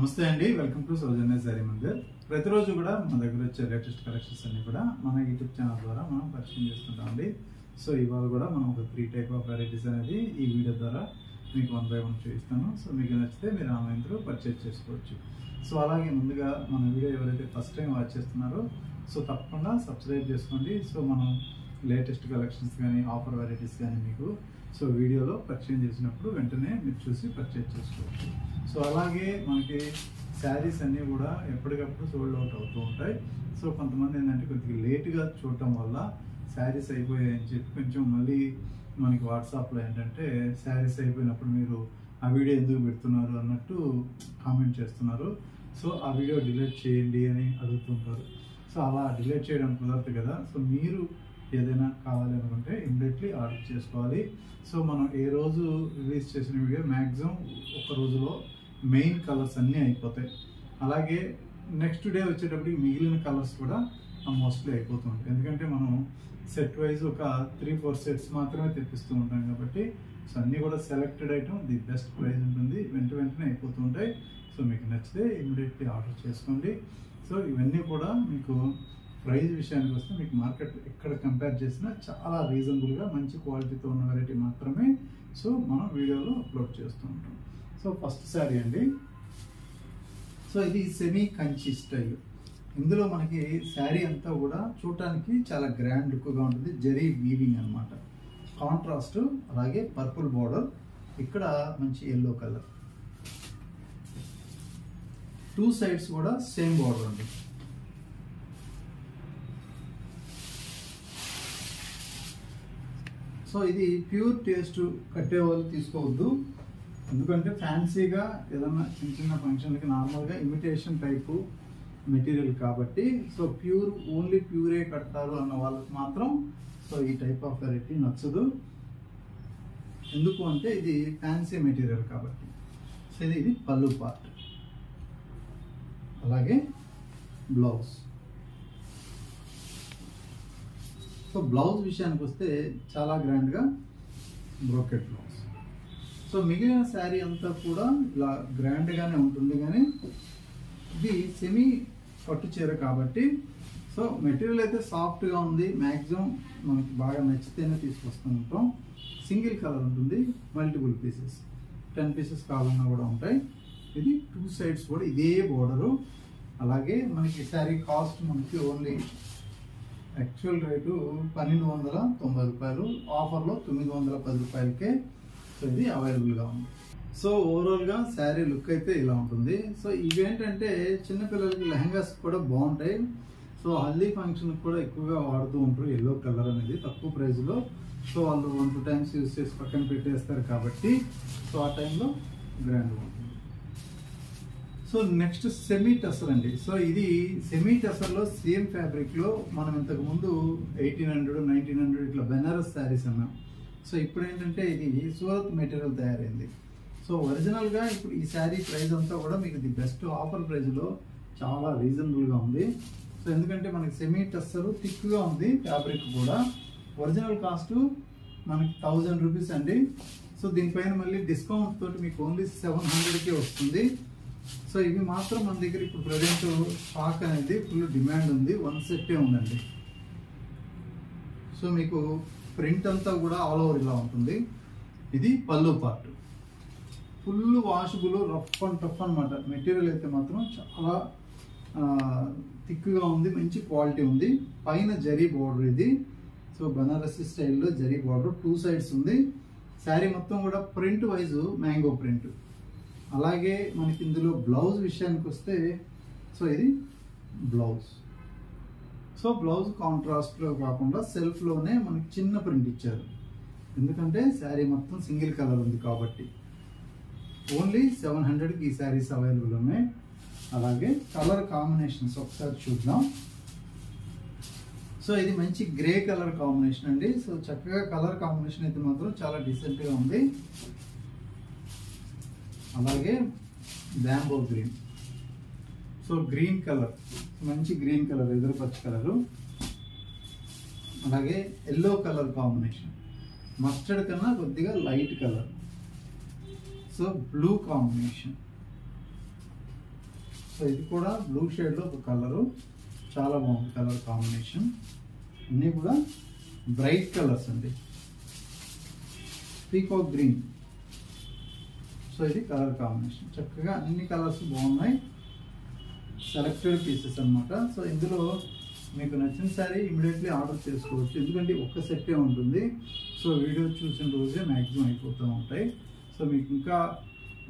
నమస్తే అండి, welcome to సౌజన్య శారీ మందిర్. ప్రతిరోజు కూడా మన దగ్గర వచ్చే లేటెస్ట్ కలెక్షన్స్ అన్ని కూడా మన యూట్యూబ్ ఛానల్ ద్వారా మనం పరిచయం చేస్తుంటామండి. సో ఇవాళ కూడా మనం ఒక 3 టైప్ ఆఫ్ వెరైటీస్ అనేది ఈ వీడియో ద్వారా మీకు 1 by 1 చూపిస్తాను. సో మీకు నచ్చితే మీరు ఆన్లైన్ త్రూ పర్చేజ్ చేసుకోవచ్చు. సో అలాగే ముందుగా మన వీడియో ఎవరైతే ఫస్ట్ టైం వాచ్ చేస్తున్నారో సో తప్పకుండా సబ్స్క్రైబ్ చేసుకోండి. సో మనం లేటెస్ట్ కలెక్షన్స్ కానీ ఆఫర్ వెరైటీస్ కానీ మీకు సో వీడియోలో పర్చేజ్ చేసినప్పుడు వెంటనే మీరు చూసి పర్చేజ్ చేసుకోవచ్చు. సో అలాగే మనకి శారీస్ అన్నీ కూడా ఎప్పటికప్పుడు సోల్డ్ అవుట్ అవుతూ ఉంటాయి. సో కొంతమంది ఏంటంటే కొద్దిగా లేట్గా చూడటం వల్ల శారీస్ అయిపోయాయని చెప్పి కొంచెం మళ్ళీ మనకి వాట్సాప్లో ఏంటంటే శారీస్ అయిపోయినప్పుడు మీరు ఆ వీడియో ఎందుకు పెడుతున్నారు అన్నట్టు కామెంట్ చేస్తున్నారు. సో ఆ వీడియో డిలీట్ చేయండి అని అడుగుతుంటారు. సో అలా డిలీట్ చేయడం కుదరదు కదా. సో మీరు ఏదైనా కావాలి అనుకుంటే ఇమ్మీడియట్లీ ఆర్డర్ చేసుకోవాలి. సో మనం ఏ రోజు రిలీజ్ చేసిన వీడియో మ్యాక్సిమం ఒక రోజులో మెయిన్ కలర్స్ అన్నీ అయిపోతాయి. అలాగే నెక్స్ట్ డే వచ్చేటప్పటికి మిగిలిన కలర్స్ కూడా మోస్ట్లీ అయిపోతుంటాయి. ఎందుకంటే మనం సెట్ వైజ్ ఒక 3-4 సెట్స్ మాత్రమే తెప్పిస్తూ ఉంటాం కాబట్టి సో అన్నీ కూడా selected item the best price ఉంటుంది, వెంటనే అయిపోతూ ఉంటాయి. సో మీకు నచ్చితే ఇమ్మీడియట్లీ ఆర్డర్ చేసుకోండి. సో ఇవన్నీ కూడా మీకు ప్రైస్ విషయానికి వస్తే మీకు మార్కెట్ ఎక్కడ కంపేర్ చేసినా చాలా రీజనబుల్గా మంచి క్వాలిటీతో ఉన్న వెరైటీ మాత్రమే సో మనం వీడియోలో అప్లోడ్ చేస్తూ ఉంటాం. సో ఫస్ట్ శారీ అండి. సో ఇది సెమీ కంచి స్టైల్. ఇందులో మనకి శారీ అంతా కూడా చూడటానికి చాలా గ్రాండ్ లుక్గా ఉంటుంది. జరీ వీవింగ్ అనమాట, కాంట్రాస్ట్. అలాగే పర్పుల్ బార్డర్, ఇక్కడ మంచి ఎల్లో కలర్, 2 సైడ్స్ కూడా సేమ్ బార్డర్ ఉంది. సో ఇది ప్యూర్ టేస్ట్ కట్టే వాళ్ళు తీసుకోవద్దు, ఎందుకంటే ఫ్యాన్సీగా ఏదన్నా చిన్న ఫంక్షన్లకి నార్మల్గా ఇమిటేషన్ టైపు మెటీరియల్ కాబట్టి సో ఓన్లీ ప్యూరే కడతారు అన్న వాళ్ళకి మాత్రం సో ఈ టైప్ ఆఫ్ వెరైటీ నచ్చదు. ఎందుకు అంటే ఇది ఫ్యాన్సీ మెటీరియల్ కాబట్టి. సో ఇది పళ్ళు పార్ట్, అలాగే బ్లౌజ్. సో బ్లౌజ్ విషయానికి వస్తే చాలా గ్రాండ్గా బ్రోకెట్ బ్లౌజ్. సో మిగిలిన శారీ అంతా కూడా ఇలా గ్రాండ్గానే ఉంటుంది, కానీ ఇది సెమీ పట్టు చీర కాబట్టి సో మెటీరియల్ అయితే సాఫ్ట్గా ఉంది. మ్యాక్సిమం మనకి బాగా నచ్చితేనే తీసుకొస్తూ ఉంటాం. సింగిల్ కలర్ ఉంటుంది, మల్టిపుల్ పీసెస్, 10 పీసెస్ కావాలన్నా కూడా ఉంటాయి. ఇది 2 సైడ్స్ కూడా ఇదే బోర్డరు. అలాగే మనకి శారీ కాస్ట్ మనకి ఓన్లీ యాక్చువల్ రేటు 1290 రూపాయలు, ఆఫర్లో 910 రూపాయలకే సో ఇది అవైలబుల్గా ఉంది. సో ఓవరాల్గా శారీ లుక్ అయితే ఇలా ఉంటుంది. సో ఇవేంటంటే చిన్నపిల్లలకి లెహంగాస్ కూడా బాగుంటాయి. సో హల్దీ ఫంక్షన్కి కూడా ఎక్కువగా వాడుతూ ఉంటారు. ఎల్లో కలర్ అనేది తక్కువ ప్రైస్లో. సో వాళ్ళు 1-2 టైమ్స్ యూజ్ చేసి పక్కన పెట్టేస్తారు కాబట్టి సో ఆ టైంలో గ్రాండ్గా ఉంటుంది. సో నెక్స్ట్ సెమీ టసర్ అండి. సో ఇది సెమీ టసర్లో సేమ్ ఫ్యాబ్రిక్లో మనం ఇంతకుముందు 1800-1900 ఇట్లా బెనారస్ శారీస్ అన్నాం. సో ఇప్పుడు ఏంటంటే ఇది సూరత్ మెటీరియల్ తయారైంది. సో ఒరిజినల్గా ఇప్పుడు ఈ శారీ ప్రైస్ అంతా కూడా మీకు ది బెస్ట్ ఆఫర్ ప్రైస్లో చాలా రీజనబుల్గా ఉంది. సో ఎందుకంటే మనకి సెమీ టస్సర్ థిక్గా ఉంది, ఫ్యాబ్రిక్ కూడా. ఒరిజినల్ కాస్ట్ మనకి 1000 రూపీస్ అండి. సో దీనిపైన మళ్ళీ డిస్కౌంట్ తోటి మీకు ఓన్లీ 700కే వస్తుంది. సో ఇవి మాత్రం మన దగ్గర ఇప్పుడు ప్రజెంట్ స్టాక్ అనేది ఫుల్ డిమాండ్ ఉంది. 1 సెట్టే ఉందండి. సో మీకు ప్రింట్ అంతా కూడా ఆల్ ఓవర్ ఇలా ఉంటుంది. ఇది పళ్ళు part, full washable, rough and tough అనమాట. మెటీరియల్ అయితే మాత్రం చాలా థిక్గా ఉంది, మంచి క్వాలిటీ ఉంది. పైన జరీ బార్డర్ ఇది. సో బనారసి స్టైల్లో జరీ బార్డర్ 2 సైడ్స్ ఉంది. శారీ మొత్తం కూడా ప్రింట్ వైజ్ మ్యాంగో ప్రింట్. అలాగే మనకి ఇందులో బ్లౌజ్ విషయానికి వస్తే సో ఇది బ్లౌజ్. సో బ్లౌజ్ కాంట్రాస్ట్లో కాకుండా సెల్ఫ్లోనే మనకి చిన్న ప్రింట్ ఇచ్చారు, ఎందుకంటే శారీ మొత్తం సింగిల్ కలర్ ఉంది కాబట్టి. ఓన్లీ 700కి ఈ శారీస్ అవైలబుల్ ఉన్నాయి. అలాగే కలర్ కాంబినేషన్స్ ఒకసారి చూద్దాం. సో ఇది మంచి గ్రే కలర్ కాంబినేషన్ అండి. సో చక్కగా కలర్ కాంబినేషన్ అయితే మాత్రం చాలా డీసెంట్గా ఉంది. అలాగే bamboo green, so green colour, మంచి గ్రీన్ కలర్, ఎదురుపచ్చ కలరు. అలాగే ఎల్లో కలర్ కాంబినేషన్, మస్టర్డ్ కన్నా కొద్దిగా light colour. So blue combination, so ఇది కూడా బ్లూ షేడ్లో ఒక కలరు, చాలా బాగుంది కలర్ కాంబినేషన్. అన్నీ కూడా బ్రైట్ కలర్స్ అండి. Peacock green. సో ఇది కలర్ కాంబినేషన్, చక్కగా అన్ని కలర్స్ బాగున్నాయి. సెలెక్టెడ్ పీసెస్ అన్నమాట. సో ఇందులో మీకు నచ్చిన శారీ ఇమీడియట్లీ ఆర్డర్ చేసుకోవచ్చు, ఎందుకంటే ఒక్క సెట్టే ఉంటుంది. సో వీడియో చూసిన రోజే మ్యాక్సిమం అయిపోతూ ఉంటాయి. సో మీకు ఇంకా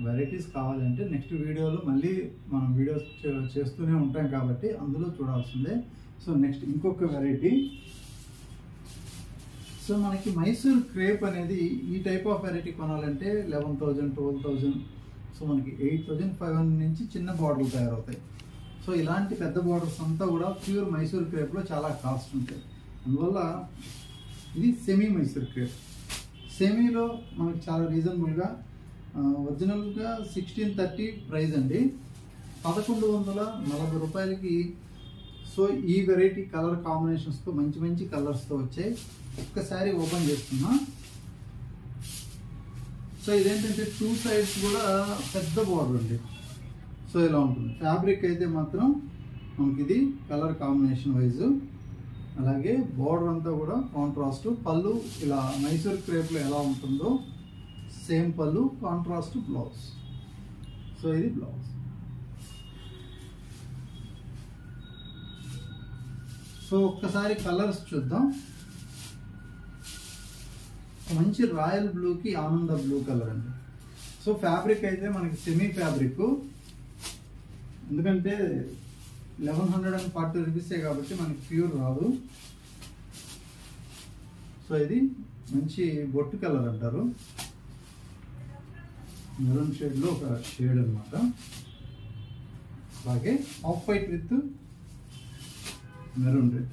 వెరైటీస్ కావాలంటే నెక్స్ట్ వీడియోలో మళ్ళీ మనం వీడియోస్ చేస్తూనే ఉంటాం కాబట్టి అందులో చూడాల్సిందే. సో నెక్స్ట్ ఇంకొక వెరైటీ. సో మనకి మైసూర్ క్రేప్ అనేది ఈ టైప్ ఆఫ్ వెరైటీ కొనాలంటే 11,000 12,000, సో మనకి 8,500 నుంచి చిన్న బార్డర్లు తయారవుతాయి. సో ఇలాంటి పెద్ద బార్డర్స్ అంతా కూడా ప్యూర్ మైసూర్ క్రేప్లో చాలా కాస్ట్ ఉంటాయి. అందువల్ల ఇది సెమీ మైసూర్ క్రేప్. సెమీలో మనకి చాలా రీజనబుల్గా, ఒరిజినల్గా 1630 ప్రైస్ అండి, 1140 రూపాయలకి. సో ఈ వెరైటీ కలర్ కాంబినేషన్స్తో మంచి మంచి కలర్స్తో వచ్చాయి. ఒక్కసారి ఓపెన్ చేస్తున్నా. సో ఇదేంటంటే 2 సైడ్స్ కూడా పెద్ద బార్డర్ అండి. సో ఇలా ఉంటుంది. ఫ్యాబ్రిక్ అయితే మాత్రం మనకి ఇది కలర్ కాంబినేషన్ వైజ్, అలాగే బార్డర్ అంతా కూడా కాంట్రాస్ట్. పళ్ళు ఇలా మైసూర్ క్రేప్లో ఎలా ఉంటుందో సేమ్ పళ్ళు, కాంట్రాస్ట్ బ్లౌజ్. సో ఇది బ్లౌజ్. సో ఒక్కసారి కలర్స్ చూద్దాం. మంచి రాయల్ బ్లూకి ఆనంద బ్లూ కలర్ అండి. సో ఫ్యాబ్రిక్ అయితే మనకి సెమీ ఫ్యాబ్రిక్, ఎందుకంటే 1140 రూపీసే కాబట్టి మనకి ప్యూర్ రాదు. సో ఇది మంచి బొట్టు కలర్ అంటారు, మెరూన్ షేడ్లో ఒక షేడ్ అనమాట. అలాగే off white with maroon red.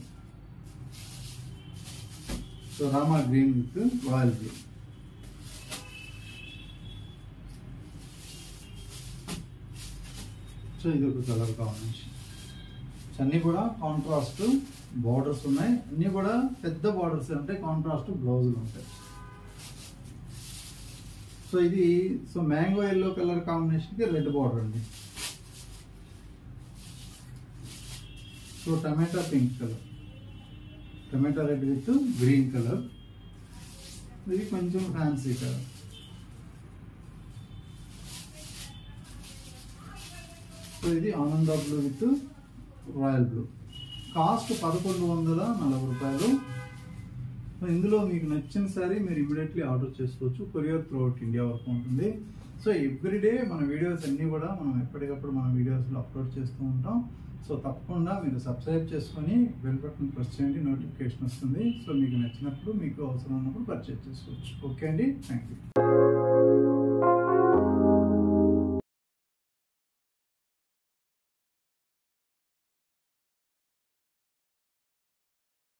So Rama green with royal blue. So ఇది ఒక కలర్ కాంబినేషన్. అన్నీ కూడా కాంట్రాస్ట్ బార్డర్స్ ఉన్నాయి, అన్నీ కూడా పెద్ద బార్డర్స్ ఉంటాయి, కాంట్రాస్ట్ బ్లౌజులు ఉంటాయి. సో ఇది మ్యాంగో ఎల్లో కలర్ కాంబినేషన్కి రెడ్ బార్డర్ అండి. So tomato pink colour, tomato red with green colour. ఇది కొంచెం ఫ్యాన్సీ కలర్. సో ఇది ఆనంద blue with royal blue. Cost 1140 రూపాయలు. ఇందులో మీకు నచ్చిన సారీ మీరు ఇమీడియట్లీ ఆర్డర్ చేసుకోవచ్చు. కొరియర్ త్రూ అవుట్ ఇండియా వరకు ఉంటుంది. సో ఎవ్రీడే మన వీడియోస్ అన్నీ కూడా మనం ఎప్పటికప్పుడు మన వీడియోస్లో అప్లోడ్ చేస్తూ ఉంటాం. సో తప్పకుండా మీరు సబ్స్క్రైబ్ చేసుకొని బెల్ బటన్ ప్రెస్ చేయండి, నోటిఫికేషన్ వస్తుంది. సో మీకు నచ్చినప్పుడు, మీకు అవసరం ఉన్నప్పుడు పర్చేజ్ చేసుకోవచ్చు. ఓకే అండి, థ్యాంక్ యూ.